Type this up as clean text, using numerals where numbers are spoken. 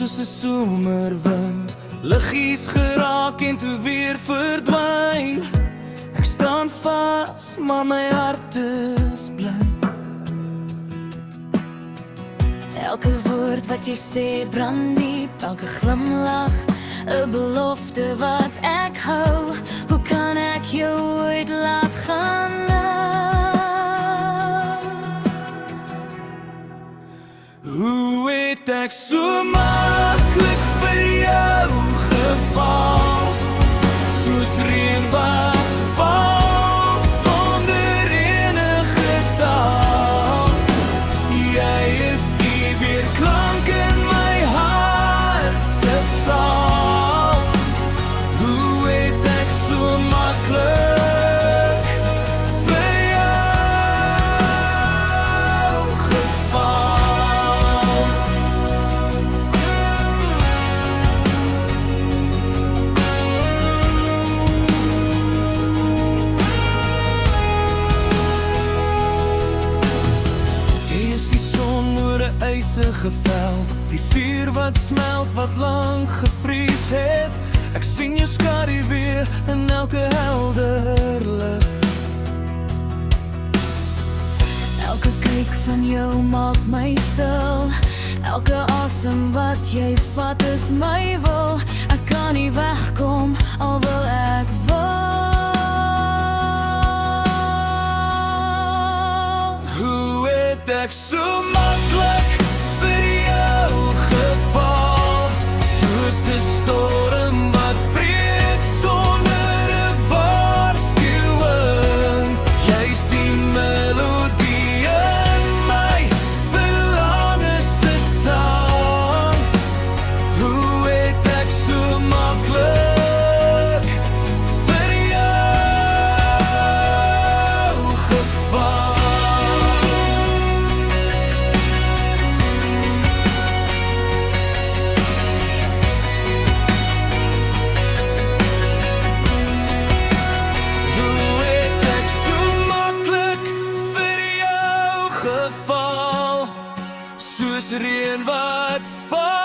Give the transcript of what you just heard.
soos 'n somerwind, liggies geraak en toe weer verdwyn. Ek staan vas, maar my hart is blind. Elke woord wat jy sê brand diep, elke glimlach 'n belofte wat ek hou. Hoe kan ek jou ooit laat gaan nou? Hoe het ek so maklik vir jou geval, soos reën wat val sonder enige taal. Jy is die weerklank in my hart se saal. Hoe het ek so maklik vir jou geval? Jy is die son oor 'n ysige veld, die vuur wat smelt wat lank gevries het. Ek sien jou skadu weer in elke helder lig. Elke kyk van jou maak my stil. Elke asem wat jy vat is my wil. Ek kan nie wegkom al wil ek wil. Hoe het ek so maklik vir jou geval, soos 'n storm wat breek sonder 'n waarskuwing. Jy's die melodie in my verlange se sang. Hoe het ek so maklik vir jou geval? Geval, soos reën wat val